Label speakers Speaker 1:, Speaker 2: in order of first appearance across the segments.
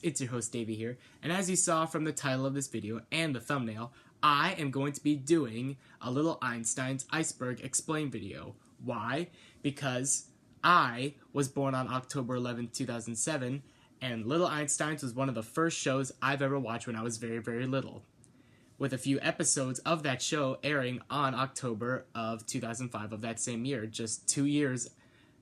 Speaker 1: it's your host Davey here, and as you saw from the title of this video and the thumbnail, I am going to be doing a Little Einstein's Iceberg Explain video. Why? Because I was born on October 11th, 2007, and Little Einstein's was one of the first shows I've ever watched when I was very, very little, with a few episodes of that show airing on October of 2005 of that same year, just 2 years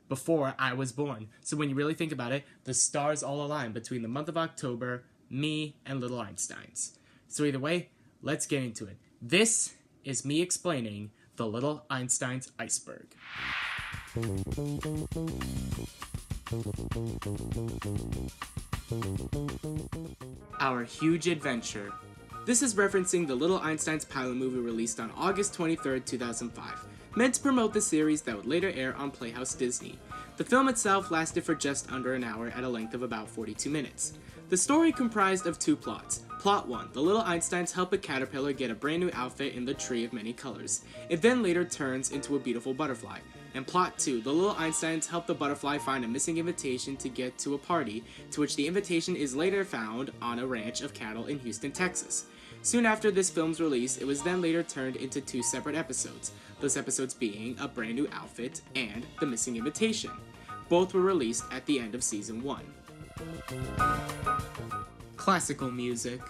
Speaker 1: before I was born. So when you really think about it, the stars all align between the month of October, me, and Little Einstein's. So either way, let's get into it. This is me explaining the Little Einstein's Iceberg. Our huge adventure. This is referencing the Little Einstein's pilot movie released on August 23rd, 2005, meant to promote the series that would later air on Playhouse Disney. The film itself lasted for just under an hour at a length of about 42 minutes. The story comprised of two plots. Plot 1, the Little Einsteins help a caterpillar get a brand new outfit in the tree of many colors. It then later turns into a beautiful butterfly. And Plot 2, the Little Einsteins help the butterfly find a missing invitation to get to a party, to which the invitation is later found on a ranch of cattle in Houston, Texas. Soon after this film's release, it was then later turned into two separate episodes, those episodes being A Brand New Outfit and The Missing Invitation. Both were released at the end of Season 1. Classical music.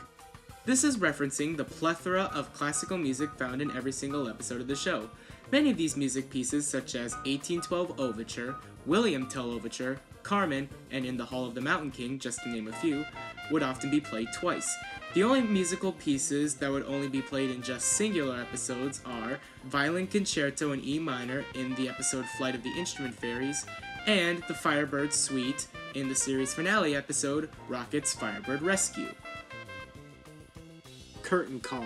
Speaker 1: This is referencing the plethora of classical music found in every single episode of the show. Many of these music pieces, such as 1812 Overture, William Tell Overture, Carmen, and In the Hall of the Mountain King, just to name a few, would often be played twice. The only musical pieces that would only be played in just singular episodes are Violin Concerto in E minor in the episode Flight of the Instrument Fairies, and the Firebird Suite in the series finale episode Rocket's Firebird Rescue. Curtain Call.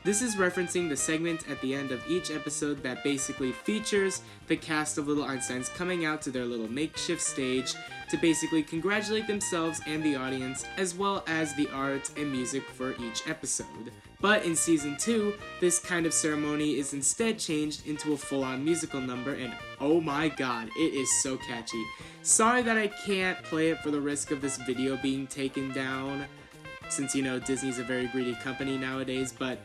Speaker 1: This is referencing the segment at the end of each episode that basically features the cast of Little Einsteins coming out to their little makeshift stage to basically congratulate themselves and the audience, as well as the art and music for each episode. But in Season 2, this kind of ceremony is instead changed into a full-on musical number, and oh my god, it is so catchy. Sorry that I can't play it for the risk of this video being taken down, since you know Disney's a very greedy company nowadays, but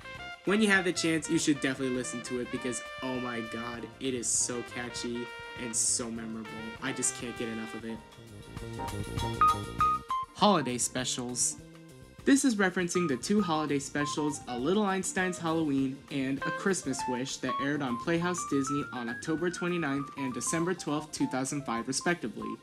Speaker 1: when you have the chance, you should definitely listen to it because, oh my god, it is so catchy and so memorable. I just can't get enough of it. Holiday specials. This is referencing the two holiday specials, A Little Einstein's Halloween and A Christmas Wish, that aired on Playhouse Disney on October 29th and December 12th, 2005 respectively.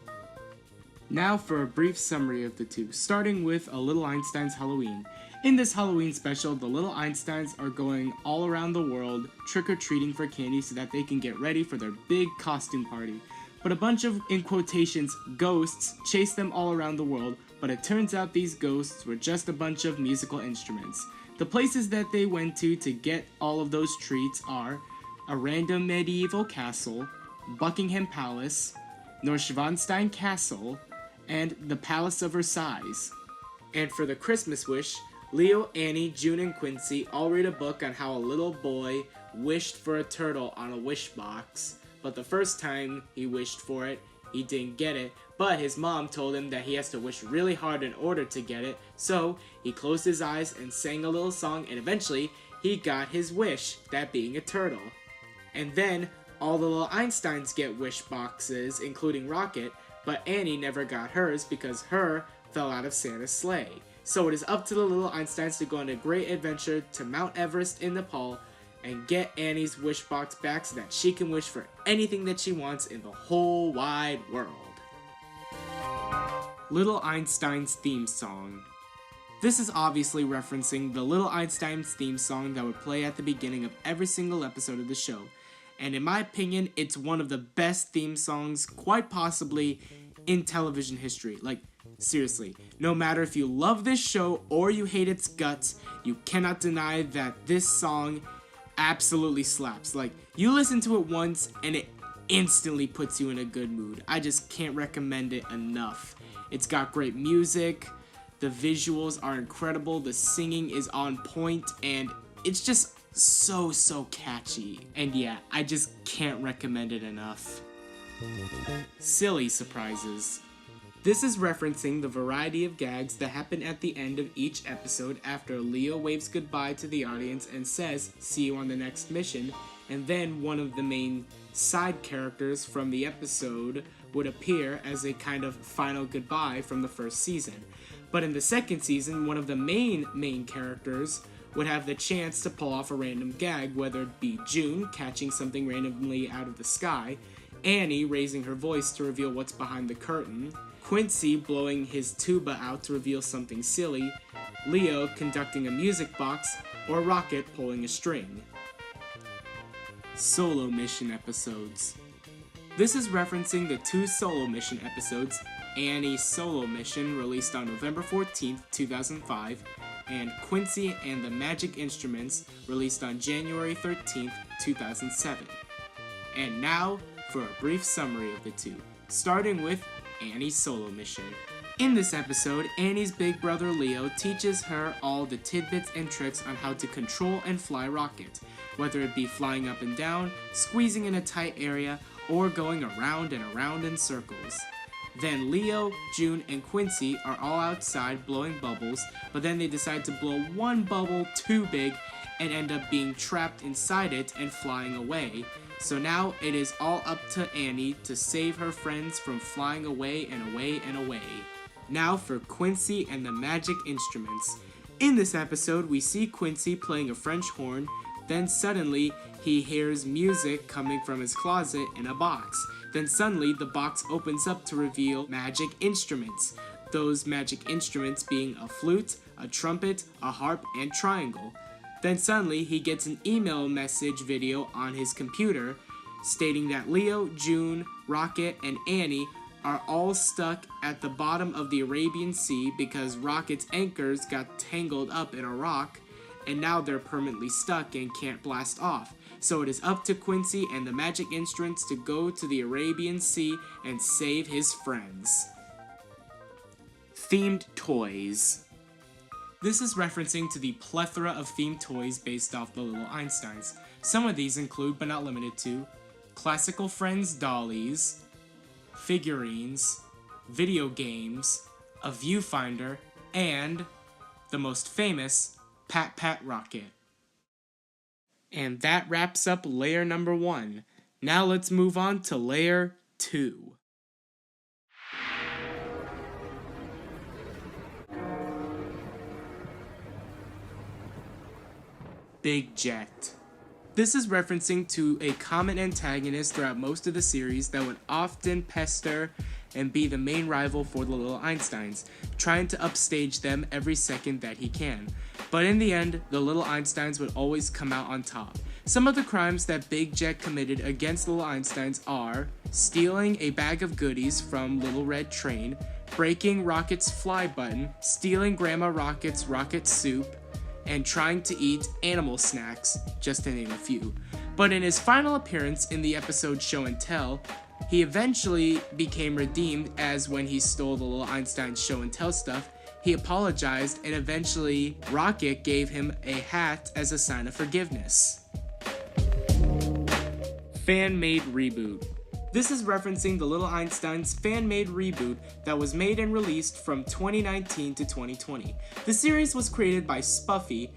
Speaker 1: Now for a brief summary of the two, starting with A Little Einstein's Halloween. In this Halloween special, the Little Einsteins are going all around the world trick-or-treating for candy so that they can get ready for their big costume party. But a bunch of, in quotations, ghosts chase them all around the world, but it turns out these ghosts were just a bunch of musical instruments. The places that they went to get all of those treats are a random medieval castle, Buckingham Palace, Neuschwanstein Castle, and the Palace of Versailles. And for the Christmas wish, Leo, Annie, June, and Quincy all read a book on how a little boy wished for a turtle on a wish box, but the first time he wished for it, he didn't get it, but his mom told him that he has to wish really hard in order to get it, so he closed his eyes and sang a little song, and eventually he got his wish, that being a turtle. And then all the little Einsteins get wish boxes, including Rocket, but Annie never got hers because her fell out of Santa's sleigh. So it is up to the Little Einsteins to go on a great adventure to Mount Everest in Nepal and get Annie's wish box back so that she can wish for anything that she wants in the whole wide world. Little Einstein's theme song. This is obviously referencing the Little Einstein's theme song that would play at the beginning of every single episode of the show. And in my opinion, it's one of the best theme songs, quite possibly, in television history. Like, seriously, no matter if you love this show or you hate its guts, you cannot deny that this song absolutely slaps. Like, you listen to it once and it instantly puts you in a good mood. I just can't recommend it enough. It's got great music, the visuals are incredible, the singing is on point, and it's just so catchy. And yeah, I just can't recommend it enough. Silly surprises. This is referencing the variety of gags that happen at the end of each episode after Leo waves goodbye to the audience and says, "See you on the next mission," and then one of the main side characters from the episode would appear as a kind of final goodbye from the first season. But in the second season, one of the main characters would have the chance to pull off a random gag, whether it be June catching something randomly out of the sky, Annie raising her voice to reveal what's behind the curtain, Quincy blowing his tuba out to reveal something silly, Leo conducting a music box, or Rocket pulling a string. Solo mission episodes. This is referencing the 2 solo mission episodes, Annie's solo mission released on November 14th, 2005, and Quincy and the Magic Instruments released on January 13th, 2007. And now for a brief summary of the 2, starting with Annie's solo mission. In this episode, Annie's big brother Leo teaches her all the tidbits and tricks on how to control and fly Rocket, whether it be flying up and down, squeezing in a tight area, or going around and around in circles. Then Leo, June, and Quincy are all outside blowing bubbles, but then they decide to blow one bubble too big and end up being trapped inside it and flying away. So now it is all up to Annie to save her friends from flying away and away and away. Now for Quincy and the Magic Instruments. In this episode, we see Quincy playing a French horn, then suddenly he hears music coming from his closet in a box. Then suddenly the box opens up to reveal magic instruments. Those magic instruments being a flute, a trumpet, a harp, and triangle. Then suddenly he gets an email message video on his computer stating that Leo, June, Rocket, and Annie are all stuck at the bottom of the Arabian Sea because Rocket's anchors got tangled up in a rock, and now they're permanently stuck and can't blast off. So it is up to Quincy and the Magic Instruments to go to the Arabian Sea and save his friends. Themed toys. This is referencing to the plethora of themed toys based off the Little Einsteins. Some of these include, but not limited to, Classical Friends dollies, figurines, video games, a viewfinder, and the most famous, Pat Pat Rocket. And that wraps up layer number 1. Now let's move on to layer 2. Big Jet. This is referencing to a common antagonist throughout most of the series that would often pester and be the main rival for the Little Einsteins, trying to upstage them every second that he can. But in the end, the Little Einsteins would always come out on top. Some of the crimes that Big Jet committed against the Little Einsteins are stealing a bag of goodies from Little Red Train, breaking Rocket's fly button, stealing Grandma Rocket's rocket soup, and trying to eat animal snacks, just to name a few. But in his final appearance in the episode Show and Tell, he eventually became redeemed, as when he stole the Little Einstein Show and Tell stuff, he apologized, and eventually Rocket gave him a hat as a sign of forgiveness. Fan-made reboot. This is referencing the Little Einsteins fan-made reboot that was made and released from 2019 to 2020. The series was created by Spuffy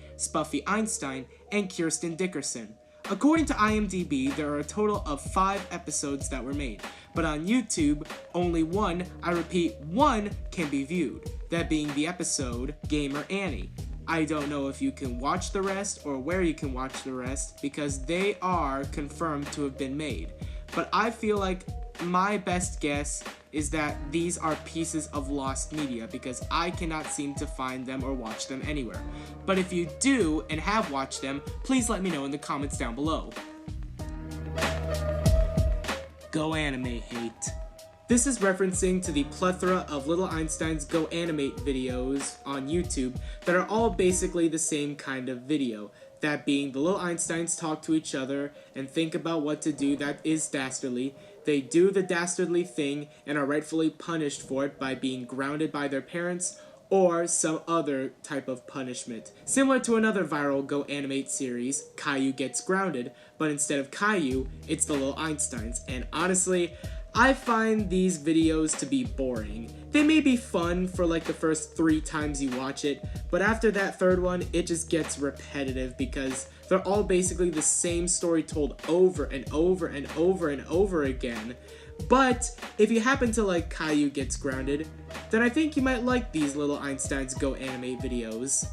Speaker 1: Einstein, and Kirsten Dickerson. According to IMDb, there are a total of 5 episodes that were made, but on YouTube, only one, I repeat, one can be viewed, that being the episode Gamer Annie. I don't know if you can watch the rest or where you can watch the rest because they are confirmed to have been made. But I feel like my best guess is that these are pieces of lost media because I cannot seem to find them or watch them anywhere. But if you do and have watched them, please let me know in the comments down below. Go Animate Hate. This is referencing to the plethora of Little Einstein's Go Animate videos on YouTube that are all basically the same kind of video. That being, the Little Einsteins talk to each other and think about what to do that is dastardly. They do the dastardly thing and are rightfully punished for it by being grounded by their parents or some other type of punishment. Similar to another viral Go Animate series, Caillou Gets Grounded, but instead of Caillou, it's the Little Einsteins. And honestly, I find these videos to be boring. They may be fun for like the first 3 times you watch it, but after that third one, it just gets repetitive because they're all basically the same story told over and over and over and over again. But if you happen to like Caillou Gets Grounded, then I think you might like these Little Einsteins Go Animate videos.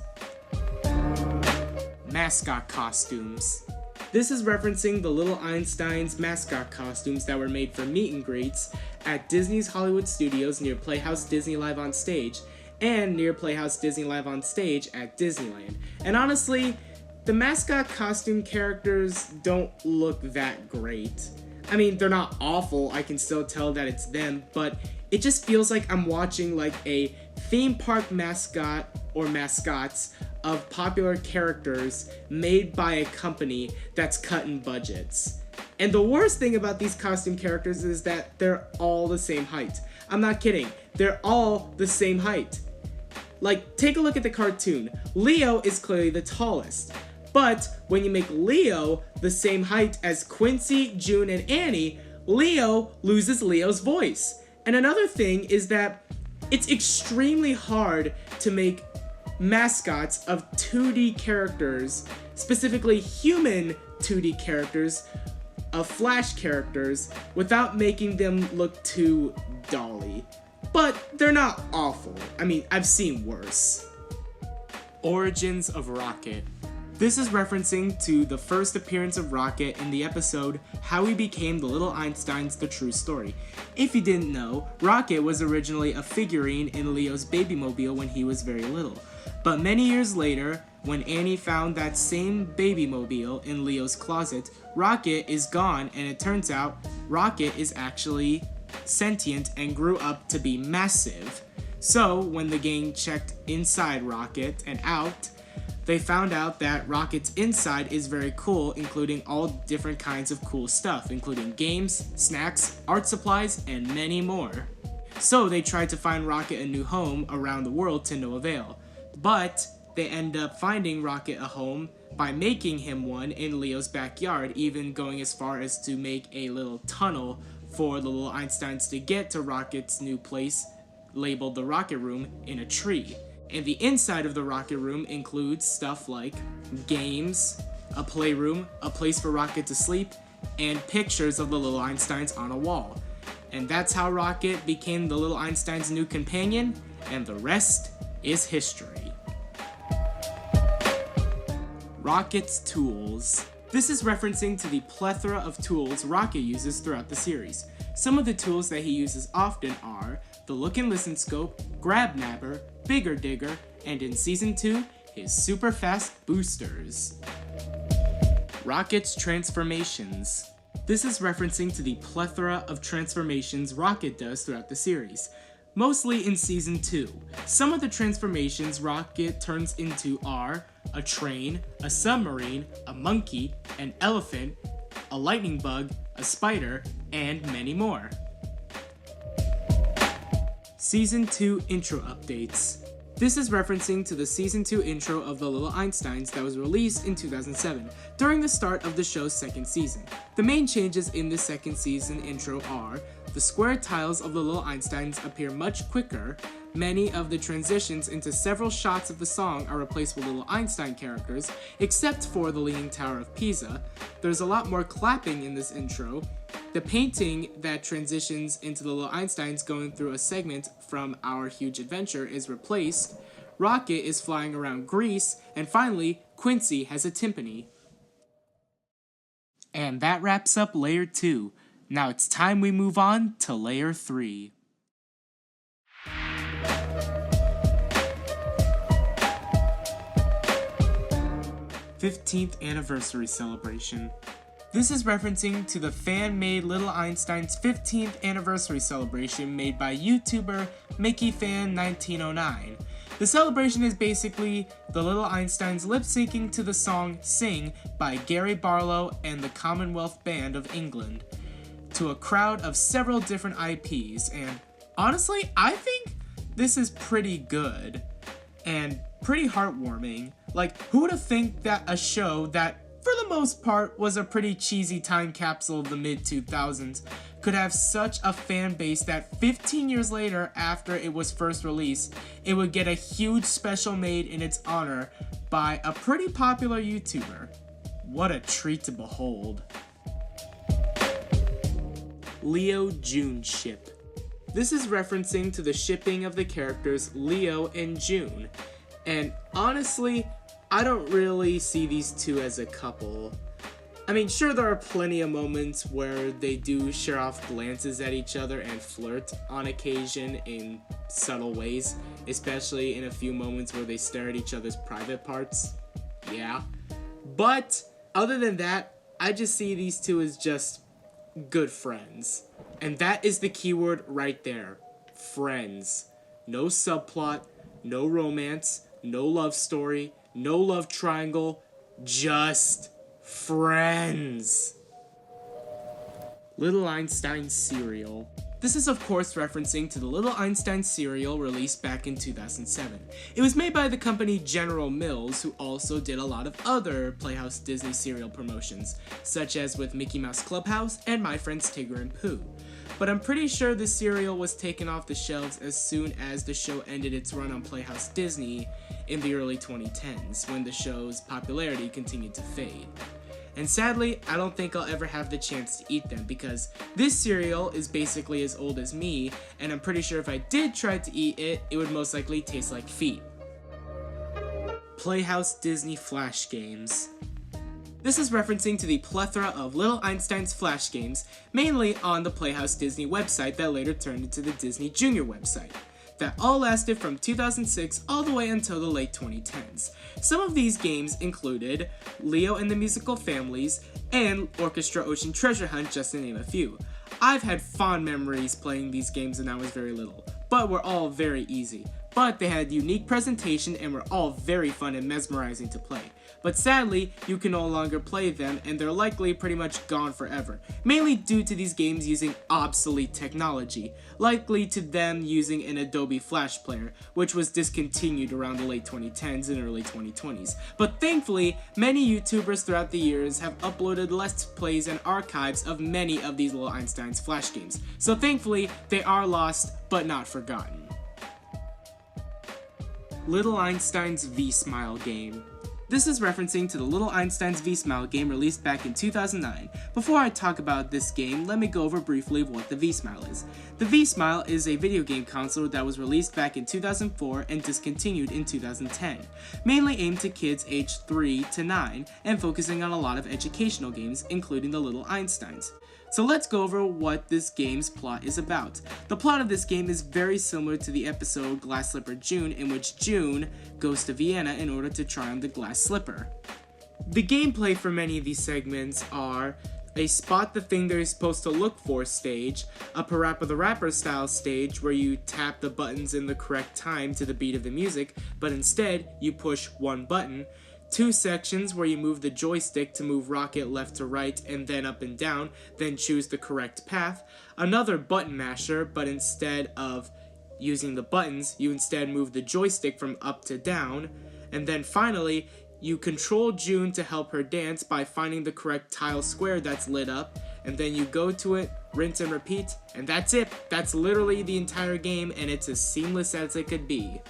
Speaker 1: Mascot costumes. This is referencing the Little Einsteins mascot costumes that were made for meet and greets at Disney's Hollywood Studios near Playhouse Disney Live on Stage and near Playhouse Disney Live on Stage at Disneyland. And honestly, the mascot costume characters don't look that great. I mean, they're not awful, I can still tell that it's them, but it just feels like I'm watching like a theme park mascot or mascots of popular characters made by a company that's cutting budgets. And the worst thing about these costume characters is that they're all the same height. I'm not kidding, they're all the same height. Like, take a look at the cartoon. Leo is clearly the tallest. But when you make Leo the same height as Quincy, June, and Annie, Leo loses Leo's voice. And another thing is that it's extremely hard to make mascots of 2D characters, specifically human 2D characters, of Flash characters, without making them look too dolly. But they're not awful. I mean, I've seen worse. Origins of Rocket. This is referencing to the first appearance of Rocket in the episode How He Became the Little Einsteins: The True Story. If you didn't know, Rocket was originally a figurine in Leo's Babymobile when he was very little. But many years later, when Annie found that same Babymobile in Leo's closet, Rocket is gone, and it turns out Rocket is actually sentient and grew up to be massive. So when the gang checked inside Rocket and out, they found out that Rocket's inside is very cool, including all different kinds of cool stuff, including games, snacks, art supplies, and many more. So they tried to find Rocket a new home around the world to no avail. But they end up finding Rocket a home by making him one in Leo's backyard, even going as far as to make a little tunnel for the Little Einsteins to get to Rocket's new place, labeled the Rocket Room, in a tree. And the inside of the Rocket Room includes stuff like games, a playroom, a place for Rocket to sleep, and pictures of the Little Einsteins on a wall. And that's how Rocket became the Little Einsteins' new companion, and the rest is history. Rocket's tools. This is referencing to the plethora of tools Rocket uses throughout the series. Some of the tools that he uses often are the Look and Listen Scope, Grab Nabber, Bigger Digger, and in Season 2, his super fast boosters. Rocket's transformations. This is referencing to the plethora of transformations Rocket does throughout the series, mostly in Season 2. Some of the transformations Rocket turns into are a train, a submarine, a monkey, an elephant, a lightning bug, a spider, and many more. Season 2 intro updates. This is referencing to the Season 2 intro of The Little Einsteins that was released in 2007, during the start of the show's second season. The main changes in the second season intro are, the square tiles of The Little Einsteins appear much quicker, many of the transitions into several shots of the song are replaced with Little Einstein characters, except for the Leaning Tower of Pisa. There's a lot more clapping in this intro. The painting that transitions into the Little Einsteins going through a segment from Our Huge Adventure is replaced. Rocket is flying around Greece, and finally, Quincy has a timpani. And that wraps up Layer 2. Now it's time we move on to Layer 3. '15th Anniversary Celebration. This is referencing to the fan-made Little Einstein's 15th anniversary celebration made by YouTuber MickeyFan1909. The celebration is basically the Little Einsteins lip-syncing to the song Sing by Gary Barlow and the Commonwealth Band of England to a crowd of several different IPs, and honestly, I think this is pretty good and pretty heartwarming. Like, who would have think that a show that, for the most part was a pretty cheesy time capsule of the mid-2000s, could have such a fan base that 15 years later after it was first released, it would get a huge special made in its honor by a pretty popular YouTuber. What a treat to behold. Leo-June ship. This is referencing to the shipping of the characters Leo and June, and honestly, I don't really see these two as a couple. I mean, sure, there are plenty of moments where they do share off glances at each other and flirt on occasion in subtle ways, especially in a few moments where they stare at each other's private parts. Yeah. But other than that, I just see these two as just good friends. And that is the keyword right there. Friends. No subplot, no romance, no love story, no love triangle, just friends. Little Einstein cereal. This is of course referencing to the Little Einstein cereal released back in 2007. It was made by the company General Mills, who also did a lot of other Playhouse Disney cereal promotions, such as with Mickey Mouse Clubhouse and My Friends Tigger and Pooh. But I'm pretty sure the cereal was taken off the shelves as soon as the show ended its run on Playhouse Disney in the early 2010s, when the show's popularity continued to fade. And sadly, I don't think I'll ever have the chance to eat them because this cereal is basically as old as me, and I'm pretty sure if I did try to eat it, it would most likely taste like feet. Playhouse Disney Flash Games. This is referencing to the plethora of Little Einstein's Flash games, mainly on the Playhouse Disney website that later turned into the Disney Junior website, that all lasted from 2006 all the way until the late 2010s. Some of these games included Leo and the Musical Families and Orchestra Ocean Treasure Hunt, just to name a few. I've had fond memories playing these games when I was very little, but were all very easy. But they had unique presentation and were all very fun and mesmerizing to play. But sadly, you can no longer play them and they're likely pretty much gone forever, mainly due to these games using obsolete technology, likely to them using an Adobe Flash player, which was discontinued around the late 2010s and early 2020s. But thankfully, many YouTubers throughout the years have uploaded Let's Plays and archives of many of these Little Einstein's Flash games, so thankfully, they are lost but not forgotten. Little Einstein's V-Smile game. This is referencing to the Little Einstein's V-Smile game released back in 2009. Before I talk about this game, let me go over briefly what the V-Smile is. The V-Smile is a video game console that was released back in 2004 and discontinued in 2010, mainly aimed to kids aged 3 to 9 and focusing on a lot of educational games, including the Little Einsteins. So let's go over what this game's plot is about. The plot of this game is very similar to the episode Glass Slipper June, in which June goes to Vienna in order to try on the glass slipper. The gameplay for many of these segments are a spot the thing they're supposed to look for stage, a Parappa the Rapper style stage where you tap the buttons in the correct time to the beat of the music, but instead you push one button, 2 sections where you move the joystick to move Rocket left to right and then up and down, then choose the correct path, another button masher, but instead of using the buttons, you instead move the joystick from up to down, and then finally, you control June to help her dance by finding the correct tile square that's lit up, and then you go to it, rinse and repeat, and that's it. That's literally the entire game, and it's as seamless as it could be.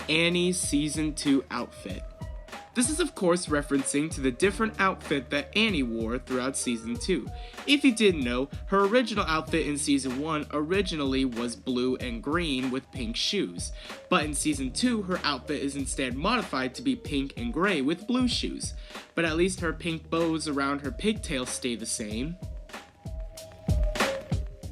Speaker 1: Annie's Season 2 outfit. This is of course referencing to the different outfit that Annie wore throughout Season 2. If you didn't know, her original outfit in Season 1 originally was blue and green with pink shoes, but in Season 2 her outfit is instead modified to be pink and gray with blue shoes, but at least her pink bows around her pigtails stay the same.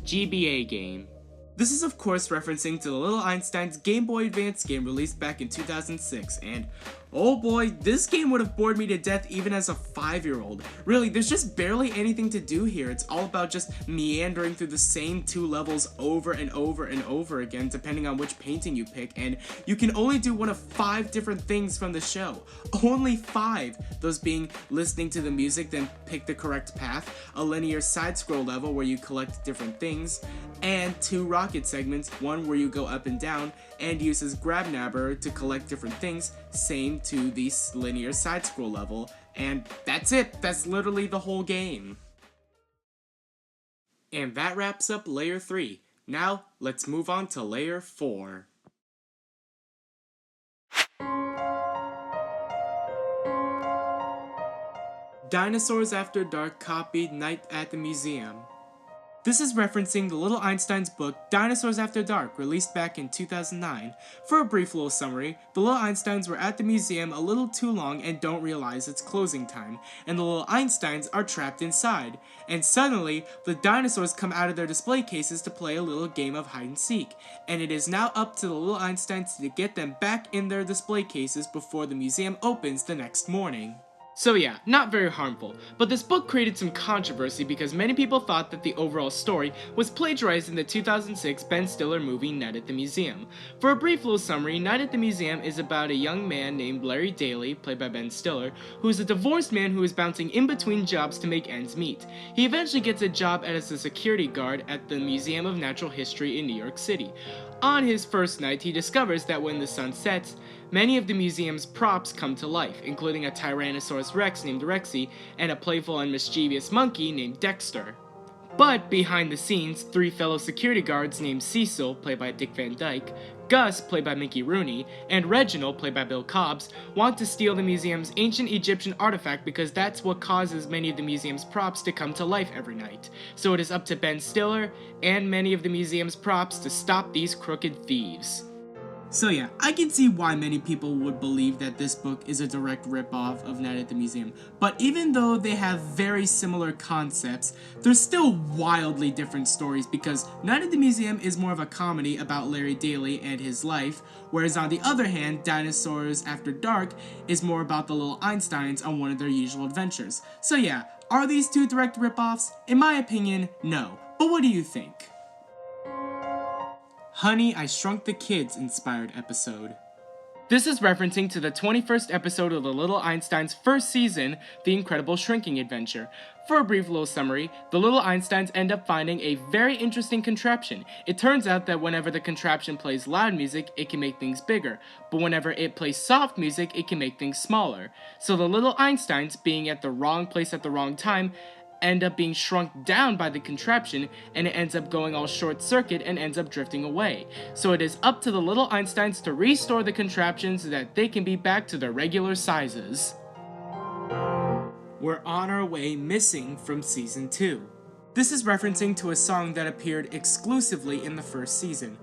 Speaker 1: GBA game. This is of course referencing to the Little Einstein's Game Boy Advance game released back in 2006, and oh boy, this game would have bored me to death even as a 5-year-old. Really, there's just barely anything to do here. It's all about just meandering through the same 2 levels over and over and over again, depending on which painting you pick, and you can only do one of 5 different things from the show. Only 5! Those being listening to the music, then pick the correct path, a linear side-scroll level where you collect different things, and 2 rocket rocket segments, one where you go up and down, and uses grab nabber to collect different things, same to the linear side-scroll level. And that's it, that's literally the whole game. And that wraps up Layer 3. Now, let's move on to Layer 4. Dinosaurs After Dark copied Night at the Museum. This is referencing the Little Einstein's book Dinosaurs After Dark, released back in 2009. For a brief little summary, the Little Einsteins were at the museum a little too long and don't realize it's closing time, and the Little Einsteins are trapped inside. And suddenly, the dinosaurs come out of their display cases to play a little game of hide and seek, and it is now up to the Little Einsteins to get them back in their display cases before the museum opens the next morning. So yeah, not very harmful, but this book created some controversy because many people thought that the overall story was plagiarized in the 2006 Ben Stiller movie Night at the Museum. For a brief little summary, Night at the Museum is about a young man named Larry Daly, played by Ben Stiller, who is a divorced man who is bouncing in between jobs to make ends meet. He eventually gets a job as a security guard at the Museum of Natural History in New York City. On his first night, he discovers that when the sun sets, many of the museum's props come to life, including a Tyrannosaurus Rex named Rexy and a playful and mischievous monkey named Dexter. But behind the scenes, three fellow security guards named Cecil, played by Dick Van Dyke, Gus, played by Mickey Rooney, and Reginald, played by Bill Cobbs, want to steal the museum's ancient Egyptian artifact because that's what causes many of the museum's props to come to life every night. So it is up to Ben Stiller and many of the museum's props to stop these crooked thieves. So yeah, I can see why many people would believe that this book is a direct ripoff of Night at the Museum, but even though they have very similar concepts, they're still wildly different stories because Night at the Museum is more of a comedy about Larry Daly and his life, whereas on the other hand, Dinosaurs After Dark is more about the Little Einsteins on one of their usual adventures. So yeah, are these two direct ripoffs? In my opinion, no. But what do you think? Honey, I Shrunk the Kids inspired episode. This is referencing to the 21st episode of the Little Einsteins' first season, The Incredible Shrinking Adventure. For a brief little summary, the Little Einsteins end up finding a very interesting contraption. It turns out that whenever the contraption plays loud music, it can make things bigger, but whenever it plays soft music, it can make things smaller. So the Little Einsteins, being at the wrong place at the wrong time, end up being shrunk down by the contraption, and it ends up going all short circuit and ends up drifting away. So it is up to the Little Einsteins to restore the contraption so that they can be back to their regular sizes. We're on our way missing from season 2. This is referencing to a song that appeared exclusively in the first season.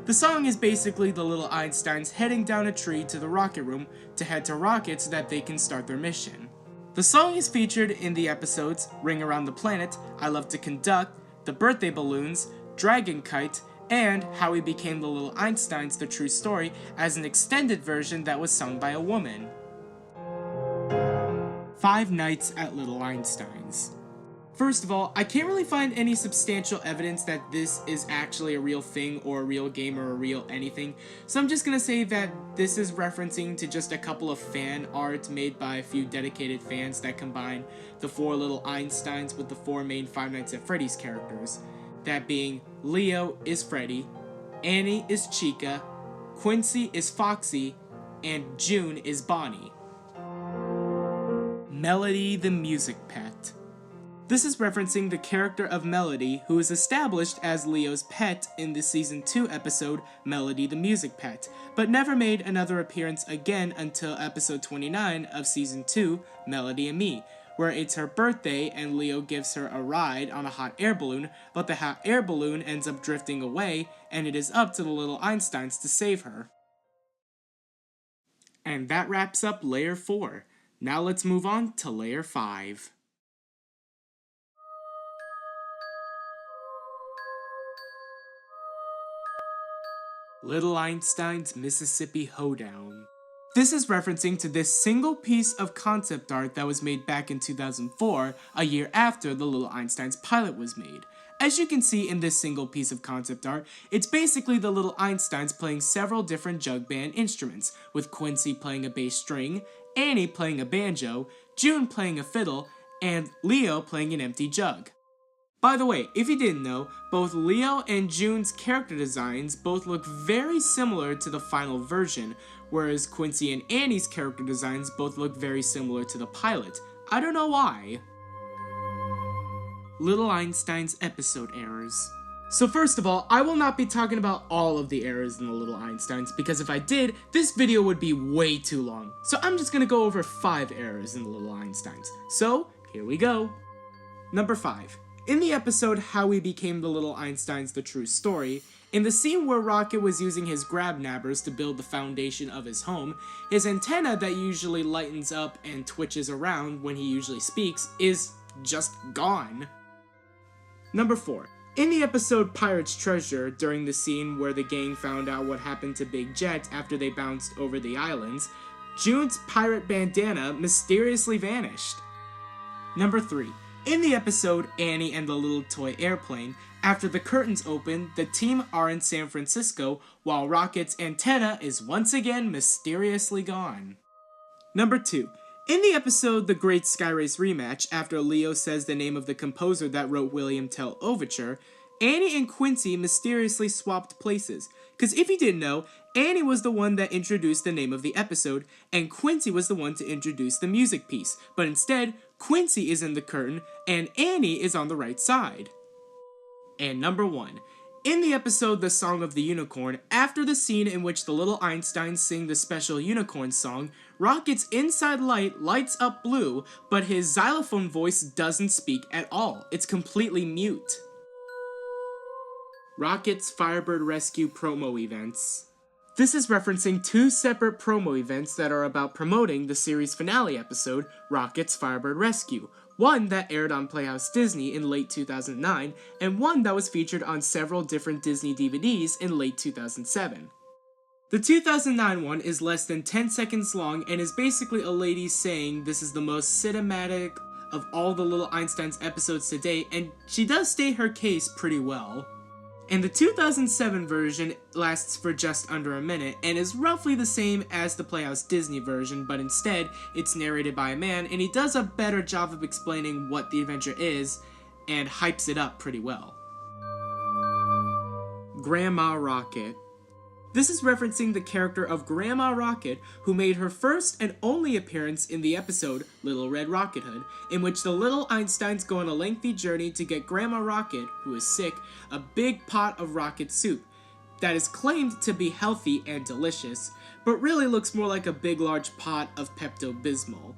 Speaker 1: The song is basically the Little Einsteins heading down a tree to the rocket room to head to rocket so that they can start their mission. The song is featured in the episodes Ring Around the Planet, I Love to Conduct, The Birthday Balloons, Dragon Kite, and How We Became the Little Einsteins, The True Story, as an extended version that was sung by a woman. 5 Nights at Little Einstein's. First of all, I can't really find any substantial evidence that this is actually a real thing or a real game or a real anything, so I'm just gonna say that this is referencing to just a couple of fan art made by a few dedicated fans that combine the 4 Little Einsteins with the 4 main Five Nights at Freddy's characters. That being, Leo is Freddy, Annie is Chica, Quincy is Foxy, and June is Bonnie. Melody the Music Pet. This is referencing the character of Melody, who is established as Leo's pet in the Season 2 episode Melody the Music Pet, but never made another appearance again until episode 29 of Season 2, Melody and Me, where it's her birthday and Leo gives her a ride on a hot air balloon, but the hot air balloon ends up drifting away, and it is up to the Little Einsteins to save her. And that wraps up Layer 4. Now let's move on to Layer 5. Little Einstein's Mississippi Hoedown. This is referencing to this single piece of concept art that was made back in 2004, a year after the Little Einstein's pilot was made. As you can see in this single piece of concept art, it's basically the Little Einsteins playing several different jug band instruments, with Quincy playing a bass string, Annie playing a banjo, June playing a fiddle, and Leo playing an empty jug. By the way, if you didn't know, both Leo and June's character designs both look very similar to the final version, whereas Quincy and Annie's character designs both look very similar to the pilot. I don't know why. Little Einstein's episode errors. So first of all, I will not be talking about all of the errors in the Little Einsteins, because if I did, this video would be way too long. So I'm just gonna go over 5 errors in the Little Einsteins. So, here we go. Number 5. In the episode How We Became the Little Einsteins: The True Story, in the scene where Rocket was using his grab nabbers to build the foundation of his home, his antenna that usually lightens up and twitches around when he usually speaks is just gone. Number 4. In the episode Pirate's Treasure, during the scene where the gang found out what happened to Big Jet after they bounced over the islands, June's pirate bandana mysteriously vanished. Number 3. In the episode Annie and the Little Toy Airplane, after the curtains open, the team are in San Francisco while Rocket's antenna is once again mysteriously gone. Number 2. In the episode The Great Sky Race Rematch, after Leo says the name of the composer that wrote William Tell Overture, Annie and Quincy mysteriously swapped places. Because if you didn't know, Annie was the one that introduced the name of the episode, and Quincy was the one to introduce the music piece. But instead, Quincy is in the curtain, and Annie is on the right side. And number 1. In the episode The Song of the Unicorn, after the scene in which the Little Einsteins sing the special unicorn song, Rocket's inside light lights up blue, but his xylophone voice doesn't speak at all. It's completely mute. Rocket's Firebird Rescue promo events. This is referencing 2 separate promo events that are about promoting the series finale episode, Rocket's Firebird Rescue. One that aired on Playhouse Disney in late 2009, and one that was featured on several different Disney DVDs in late 2007. The 2009 one is less than 10 seconds long and is basically a lady saying this is the most cinematic of all the Little Einsteins episodes to date, and she does state her case pretty well. And the 2007 version lasts for just under a minute and is roughly the same as the Playhouse Disney version, but instead it's narrated by a man, and he does a better job of explaining what the adventure is and hypes it up pretty well. Grandma Rocket. This is referencing the character of Grandma Rocket, who made her first and only appearance in the episode Little Red Rocket Hood, in which the Little Einsteins go on a lengthy journey to get Grandma Rocket, who is sick, a big pot of rocket soup that is claimed to be healthy and delicious, but really looks more like a big large pot of Pepto-Bismol.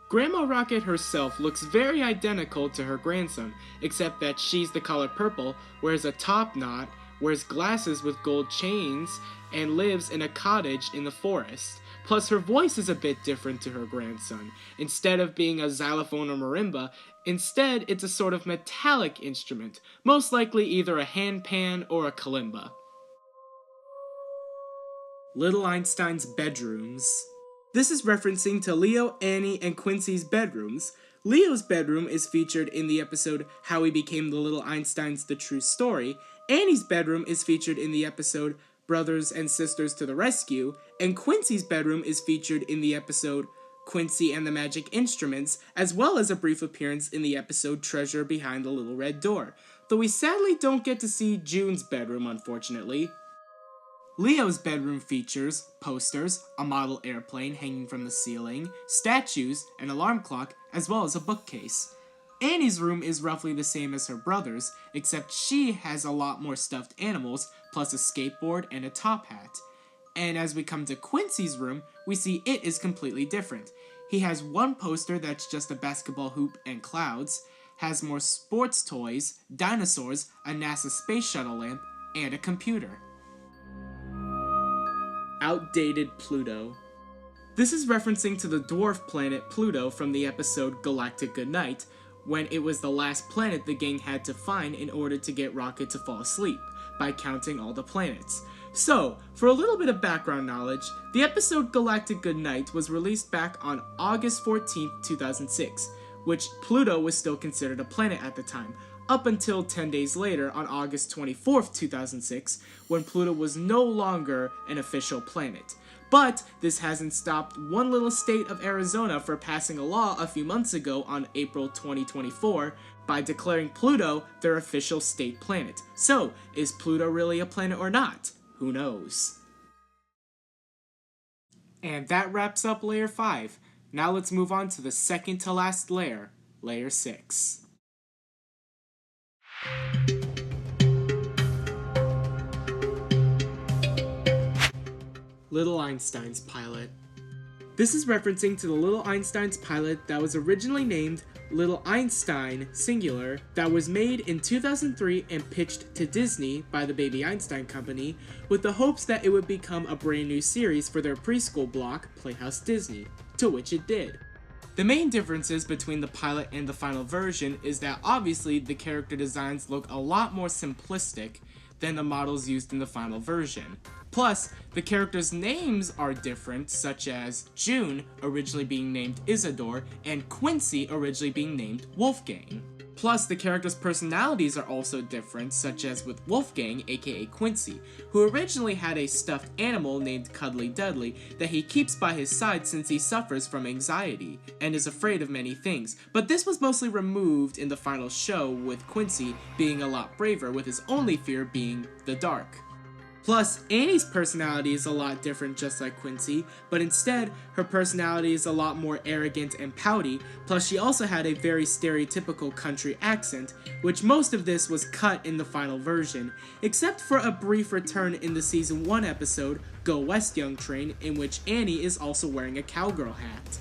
Speaker 1: Grandma Rocket herself looks very identical to her grandson, except that she's the color purple, wears a top knot, wears glasses with gold chains, and lives in a cottage in the forest. Plus her voice is a bit different to her grandson. Instead of being a xylophone or marimba, instead it's a sort of metallic instrument, most likely either a handpan or a kalimba. Little Einstein's bedrooms. This is referencing to Leo, Annie, and Quincy's bedrooms. Leo's bedroom is featured in the episode How We Became the Little Einsteins: The True Story. Annie's bedroom is featured in the episode Brothers and Sisters to the Rescue, and Quincy's bedroom is featured in the episode Quincy and the Magic Instruments, as well as a brief appearance in the episode Treasure Behind the Little Red Door, though we sadly don't get to see June's bedroom, unfortunately. Leo's bedroom features posters, a model airplane hanging from the ceiling, statues, an alarm clock, as well as a bookcase. Annie's room is roughly the same as her brother's, except she has a lot more stuffed animals, plus a skateboard and a top hat. And as we come to Quincy's room, we see it is completely different. He has one poster that's just a basketball hoop and clouds, has more sports toys, dinosaurs, a NASA space shuttle lamp, and a computer. Outdated Pluto. This is referencing to the dwarf planet Pluto from the episode Galactic Goodnight, when it was the last planet the gang had to find in order to get Rocket to fall asleep, by counting all the planets. So, for a little bit of background knowledge, the episode Galactic Goodnight was released back on August 14, 2006, which Pluto was still considered a planet at the time, up until 10 days later on August 24, 2006, when Pluto was no longer an official planet. But this hasn't stopped one little state of Arizona for passing a law a few months ago on April 2024 by declaring Pluto their official state planet. So, is Pluto really a planet or not? Who knows? And that wraps up layer 5. Now let's move on to the second to last layer, layer 6. Little Einstein's pilot. This is referencing to the Little Einstein's pilot that was originally named Little Einstein, singular, that was made in 2003 and pitched to Disney by the Baby Einstein Company with the hopes that it would become a brand new series for their preschool block, Playhouse Disney, to which it did. The main differences between the pilot and the final version is that obviously the character designs look a lot more simplistic than the models used in the final version. Plus, the characters' names are different, such as June originally being named Isidore and Quincy originally being named Wolfgang. Plus, the characters' personalities are also different, such as with Wolfgang, aka Quincy, who originally had a stuffed animal named Cuddly Dudley that he keeps by his side since he suffers from anxiety and is afraid of many things, but this was mostly removed in the final show, with Quincy being a lot braver, with his only fear being the dark. Plus, Annie's personality is a lot different just like Quincy, but instead, her personality is a lot more arrogant and pouty, plus she also had a very stereotypical country accent, which most of this was cut in the final version, except for a brief return in the season 1 episode, Go West Young Train, in which Annie is also wearing a cowgirl hat.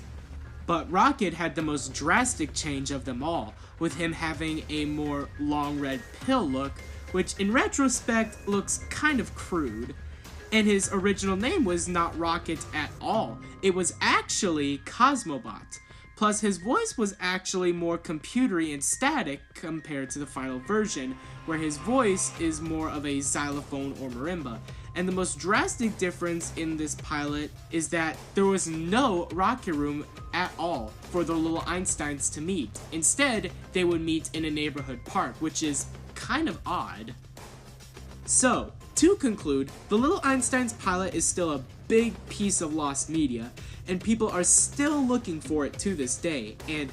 Speaker 1: But Rocket had the most drastic change of them all, with him having a more long red pill look, which in retrospect looks kind of crude. And his original name was not Rocket at all, it was actually Cosmobot. Plus his voice was actually more computery and static compared to the final version, where his voice is more of a xylophone or marimba. And the most drastic difference in this pilot is that there was no Rocket Room at all for the Little Einsteins to meet. Instead, they would meet in a neighborhood park, which is kind of odd. So, to conclude, the Little Einstein's pilot is still a big piece of lost media, and people are still looking for it to this day, and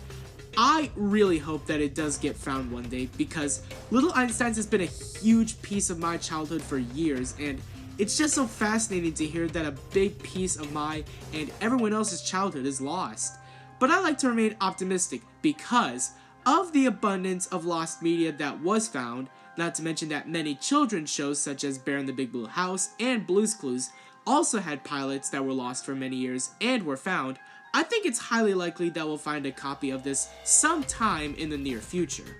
Speaker 1: I really hope that it does get found one day, because Little Einstein's has been a huge piece of my childhood for years, and it's just so fascinating to hear that a big piece of my and everyone else's childhood is lost. But I like to remain optimistic because of the abundance of lost media that was found, not to mention that many children's shows such as Bear in the Big Blue House and Blue's Clues also had pilots that were lost for many years and were found. I think it's highly likely that we'll find a copy of this sometime in the near future.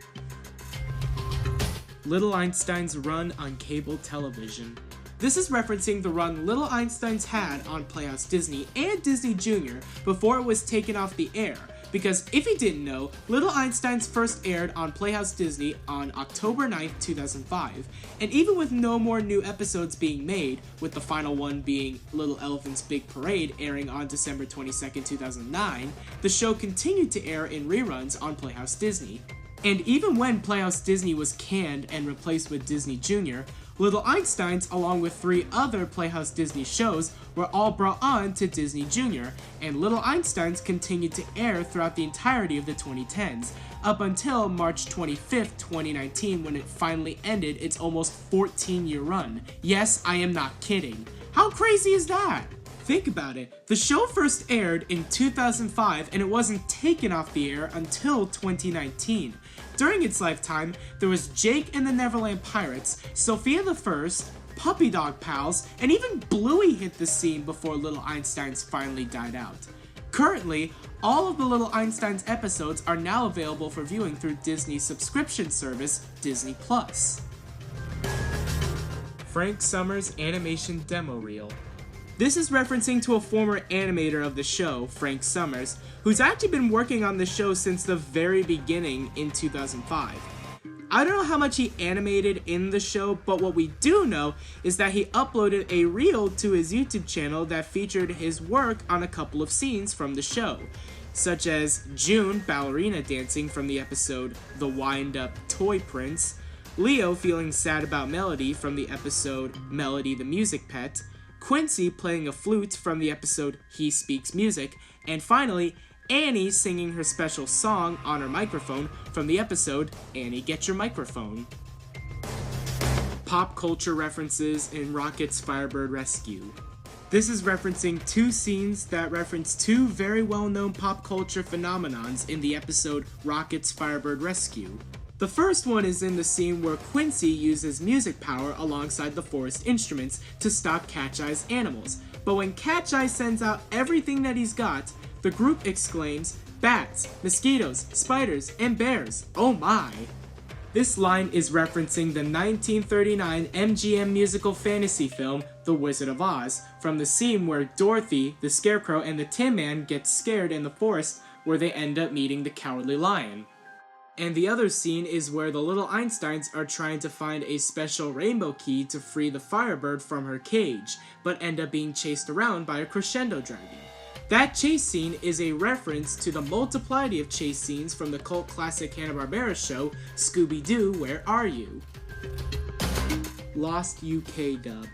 Speaker 1: Little Einstein's run on cable television. This is referencing the run Little Einsteins had on Playhouse Disney and Disney Junior before it was taken off the air. Because if you didn't know, Little Einsteins first aired on Playhouse Disney on October 9th, 2005, and even with no more new episodes being made, with the final one being Little Elephant's Big Parade airing on December 22nd, 2009, the show continued to air in reruns on Playhouse Disney. And even when Playhouse Disney was canned and replaced with Disney Junior, Little Einsteins, along with 3 other Playhouse Disney shows, were all brought on to Disney Junior, and Little Einsteins continued to air throughout the entirety of the 2010s, up until March 25th, 2019, when it finally ended its almost 14-year run. Yes, I am not kidding. How crazy is that? Think about it. The show first aired in 2005, and it wasn't taken off the air until 2019. During its lifetime, there was Jake and the Neverland Pirates, Sophia the First, Puppy Dog Pals, and even Bluey hit the scene before Little Einsteins finally died out. Currently, all of the Little Einsteins episodes are now available for viewing through Disney's subscription service, Disney+. Frank Summers' animation demo reel. This is referencing to a former animator of the show, Frank Summers, who's actually been working on the show since the very beginning in 2005. I don't know how much he animated in the show, but what we do know is that he uploaded a reel to his YouTube channel that featured his work on a couple of scenes from the show, such as June ballerina dancing from the episode The Wind-Up Toy Prince, Leo feeling sad about Melody from the episode Melody the Music Pet, Quincy playing a flute from the episode He Speaks Music, and finally, Annie singing her special song on her microphone from the episode Annie Get Your Microphone. Pop culture references in Rocket's Firebird Rescue. This is referencing two scenes that reference two very well-known pop culture phenomenons in the episode Rocket's Firebird Rescue. The first one is in the scene where Quincy uses music power alongside the forest instruments to stop Catch Eye's animals, but when Catch Eye sends out everything that he's got, the group exclaims, "Bats, mosquitoes, spiders, and bears, oh my!" This line is referencing the 1939 MGM musical fantasy film The Wizard of Oz, from the scene where Dorothy, the Scarecrow, and the Tin Man get scared in the forest where they end up meeting the Cowardly Lion. And the other scene is where the Little Einsteins are trying to find a special rainbow key to free the Firebird from her cage, but end up being chased around by a crescendo dragon. That chase scene is a reference to the multiplicity of chase scenes from the cult classic Hanna-Barbera show, Scooby-Doo, Where Are You? Lost UK dub.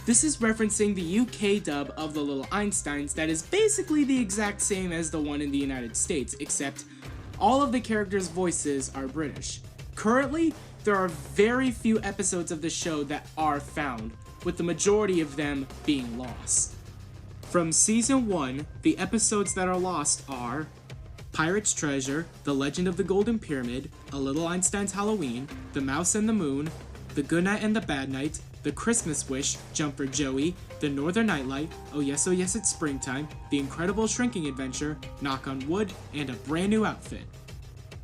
Speaker 1: This is referencing the UK dub of the Little Einsteins that is basically the exact same as the one in the United States, except all of the characters' voices are British. Currently, there are very few episodes of the show that are found, with the majority of them being lost. From Season 1, the episodes that are lost are Pirate's Treasure, The Legend of the Golden Pyramid, A Little Einstein's Halloween, The Mouse and the Moon, The Good Night and the Bad Night, The Christmas Wish, Jump for Joey, The Northern Nightlight, Oh Yes It's Springtime, The Incredible Shrinking Adventure, Knock on Wood, and A Brand New Outfit.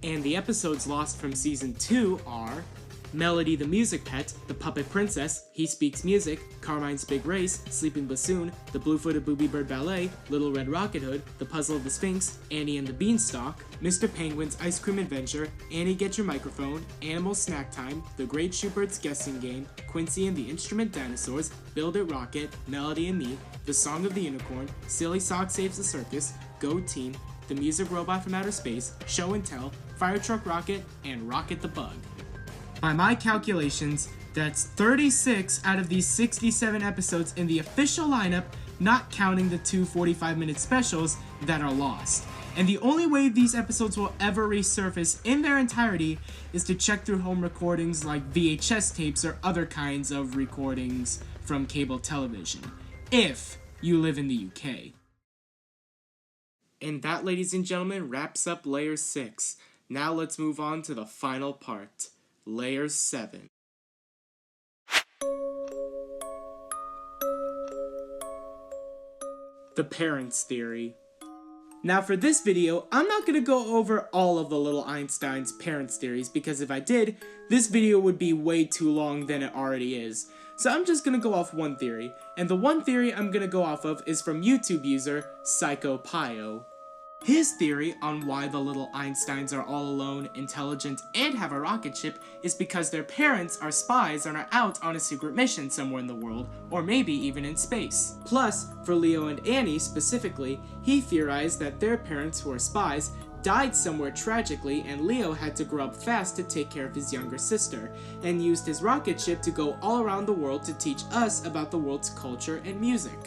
Speaker 1: And the episodes lost from Season 2 are Melody the Music Pet, The Puppet Princess, He Speaks Music, Carmine's Big Race, Sleeping Bassoon, The Blue-Footed Booby Bird Ballet, Little Red Rocket Hood, The Puzzle of the Sphinx, Annie and the Beanstalk, Mr. Penguin's Ice Cream Adventure, Annie Get Your Microphone, Animal Snack Time, The Great Schubert's Guessing Game, Quincy and the Instrument Dinosaurs, Build It Rocket, Melody and Me, The Song of the Unicorn, Silly Sock Saves the Circus, Go Team, The Music Robot from Outer Space, Show and Tell, Fire Truck Rocket, and Rocket the Bug. By my calculations, that's 36 out of these 67 episodes in the official lineup, not counting the two 45-minute specials that are lost. And the only way these episodes will ever resurface in their entirety is to check through home recordings like VHS tapes or other kinds of recordings from cable television, if you live in the UK. And that, ladies and gentlemen, wraps up Layer 6. Now let's move on to the final part. Layer 7. The Parents Theory. Now for this video, I'm not going to go over all of the Little Einstein's parents theories, because if I did, this video would be way too long than it already is. So I'm just going to go off one theory, and the one theory I'm going to go off of is from YouTube user PsychoPio. His theory on why the Little Einsteins are all alone, intelligent, and have a rocket ship is because their parents are spies and are out on a secret mission somewhere in the world, or maybe even in space. Plus, for Leo and Annie specifically, he theorized that their parents, who are spies, died somewhere tragically, and Leo had to grow up fast to take care of his younger sister, and used his rocket ship to go all around the world to teach us about the world's culture and music.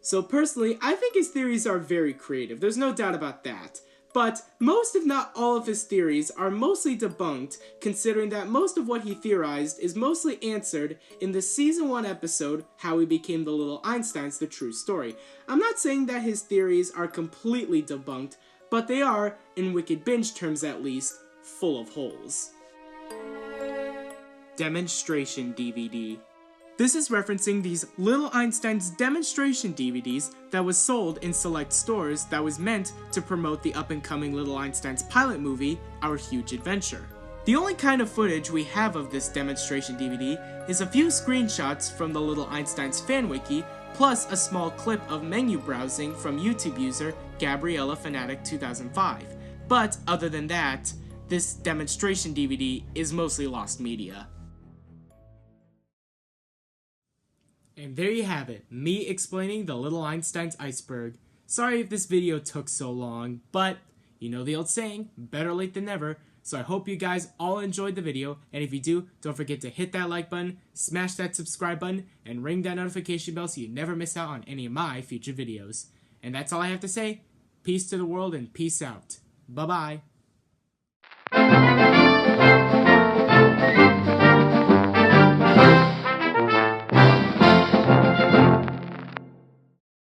Speaker 1: So personally, I think his theories are very creative, there's no doubt about that. But most if not all of his theories are mostly debunked, considering that most of what he theorized is mostly answered in the Season 1 episode, How We Became the Little Einsteins, The True Story. I'm not saying that his theories are completely debunked, but they are, in Wicked Binge terms at least, full of holes. Demonstration DVD. This is referencing these Little Einstein's demonstration DVDs that was sold in select stores that was meant to promote the up-and-coming Little Einstein's pilot movie, Our Huge Adventure. The only kind of footage we have of this demonstration DVD is a few screenshots from the Little Einstein's fan wiki, plus a small clip of menu browsing from YouTube user Gabriella Fanatic 2005. But other than that, this demonstration DVD is mostly lost media. And there you have it, me explaining the Little Einstein's iceberg. Sorry if this video took so long, but you know the old saying, better late than never. So I hope you guys all enjoyed the video, and if you do, don't forget to hit that like button, smash that subscribe button, and ring that notification bell so you never miss out on any of my future videos. And that's all I have to say. Peace to the world and peace out. Bye-bye.